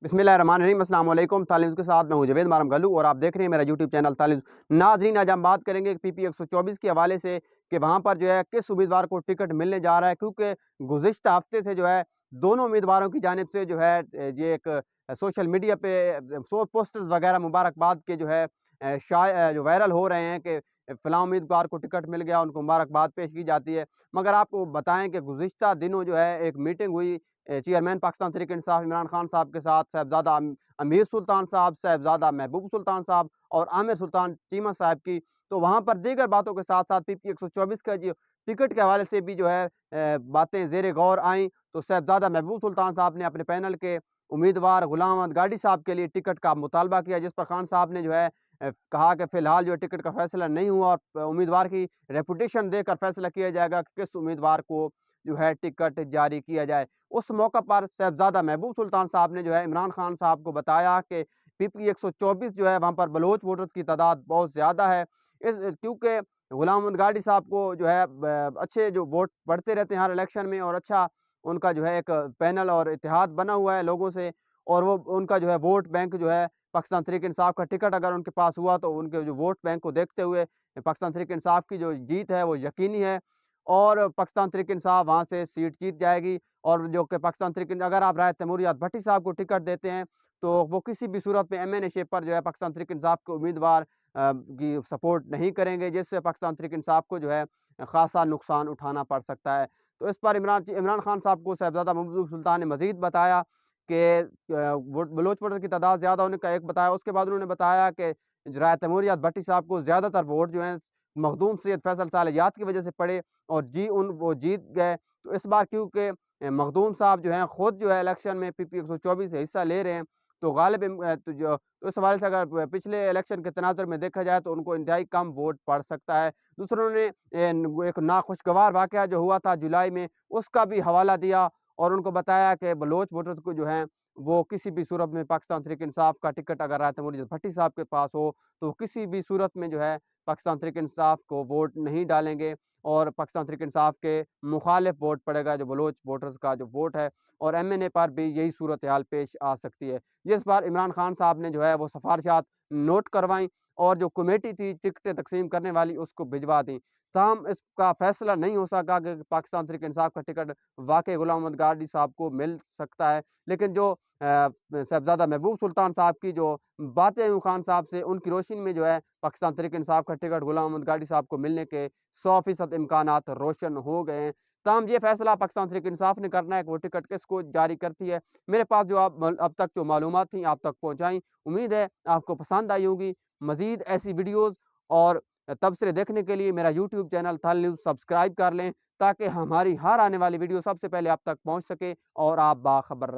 बिस्मिल्लाहिर्रहमानिर्रहीम अस्सलाम वालेकुम। तालिम्स के साथ मैं हूं जवेद मारम गल्लू और आप देख रहे हैं मेरा यूट्यूब चैनल तालिम्स। नाज़रीन, आज हम बात करेंगे पीपी 124 के हवाले से कि वहाँ पर जो है किस उम्मीदवार को टिकट मिलने जा रहा है, क्योंकि गुज़िश्ता हफ्ते से जो है दोनों उम्मीदवारों की जानिब से जो है ये एक सोशल मीडिया पे पोस्टर्स वगैरह मुबारकबाद के जो है जो वायरल हो रहे हैं कि फ़लाँ उम्मीदवार को टिकट मिल गया, उनको मुबारकबाद पेश की जाती है। मगर आपको बताएं कि गुज़िश्ता दिनों जो है एक मीटिंग हुई चेयरमैन पाकिस्तान तहरीक इंसाफ इमरान खान साहब के साथ, साहिबजादा अमीर सुल्तान साहब, साहिबजादा महबूब सुल्तान साहब और आमिर सुल्तान चीमा साहब की। तो वहाँ पर दीगर बातों के साथ साथ पीपी 124 का जो टिकट के हवाले से भी जो है बातें ज़ेर गौर आईं। तो साहिबजादा महबूब सुल्तान साहब ने अपने पैनल के उम्मीदवार गुलाम अहमद गाड़ी साहब के लिए टिकट का मुतालबा किया, जिस पर खान साहब ने जो है कहा कि फ़िलहाल जो है टिकट का फैसला नहीं हुआ और उम्मीदवार की रेपुटेशन देखकर फैसला किया जाएगा कि किस उम्मीदवार को जो है टिकट जारी किया जाए। उस मौका पर साहिबजादा महबूब सुल्तान साहब ने जो है इमरान खान साहब को बताया कि पीपी 124 जो है वहाँ पर बलोच वोटर्स की तादाद बहुत ज़्यादा है। क्योंकि गुलाम अहमद गाड़ी साहब को जो है अच्छे जो वोट पड़ते रहते हैं हर इलेक्शन में, और अच्छा उनका जो है एक पैनल और इत्तेहाद बना हुआ है लोगों से, और वो उनका जो है वोट बैंक जो है पाकिस्तान तहरीक इंसाफ का टिकट अगर उनके पास हुआ तो उनके जो वोट बैंक को देखते हुए पाकिस्तान तहरीक इंसाफ की जो जीत है वो यकीनी है, और पाकिस्तान तहरीक इंसाफ वहाँ से सीट जीत जाएगी। और जो कि पाकिस्तान तहरीक अगर आप राय तैमूरियत भट्टी साहब को टिकट देते हैं तो वो किसी भी सूरत में एमएनए शिप पर जो है पाकिस्तान तहरीक इंसाफ के उम्मीदवार की सपोर्ट नहीं करेंगे, जिससे पाकिस्तान तहरीक इंसाफ को जो है खासा नुकसान उठाना पड़ सकता है। तो इस पर इमरान खान साहब को साहिबजादा महबूब सुल्तान ने मजीद बताया कि बलोच वोटर की तादाद ज़्यादा होने का एक बताया। उसके बाद उन्होंने बताया कि राय तैमूरियत भट्टी साहब को ज़्यादातर वोट जो हैं मखदूम सैयद फैसल सालहियात की वजह से पड़े और वो जीत गए। तो इस बार क्योंकि मखदूम साहब जो हैं खुद जो है इलेक्शन में पीपी 124 से हिस्सा ले रहे हैं, तो तो इस हवाले से अगर पिछले इलेक्शन के तनाज़ुर में देखा जाए तो उनको इंतहाई कम वोट पड़ सकता है। दूसरों ने एक नाखुशगवार वाक़या जो हुआ था जुलाई में, उसका भी हवाला दिया और उनको बताया कि बलोच वोटर्स को जो हैं वो किसी भी सूरत में पाकिस्तान तहरीक इंसाफ का टिकट अगर राय तैमूरियत भट्टी साहब के पास हो तो किसी भी सूरत में जो है पाकिस्तान तहरीक इंसाफ को वोट नहीं डालेंगे, और पाकिस्तान तहरीक इंसाफ के मुखालिफ वोट पड़ेगा जो बलोच वोटर्स का जो वोट है, और एमएनए पर भी यही सूरत हाल पेश आ सकती है। जिस पर इमरान खान साहब ने जो है वो सिफारिशात नोट करवाई और जो कमेटी थी टिकटें तकसीम करने वाली उसको भिजवा दी। ताहम इसका फैसला नहीं हो सका कि पाकिस्तान तहरीक इंसाफ का टिकट वाकई गुलाम अहमद गार्डी साहब को मिल सकता है। लेकिन जो साहिबजादा महबूब सुल्तान साहब की जो बातें अयूब खान साहब से, उनकी रोशनी में जो है पाकिस्तान तहरीक इंसाफ का टिकट गुलाम अहमद गार्डी साहब को मिलने के 100% इम्कानात रोशन हो गए हैं। ताहम ये फैसला पाकिस्तान तहरीक इंसाफ ने करना है कि वो टिकट किसको जारी करती है। मेरे पास जो अब तक जो मालूमात थी आप तक पहुँचाई, उम्मीद है आपको पसंद आई होगी। मज़ीद ऐसी वीडियोज़ और तबसरे देखने के लिए मेरा यूट्यूब चैनल थल न्यूज़ सब्सक्राइब कर लें, ताकि हमारी हर आने वाली वीडियो सबसे पहले आप तक पहुँच सके और आप बाखबर रहें।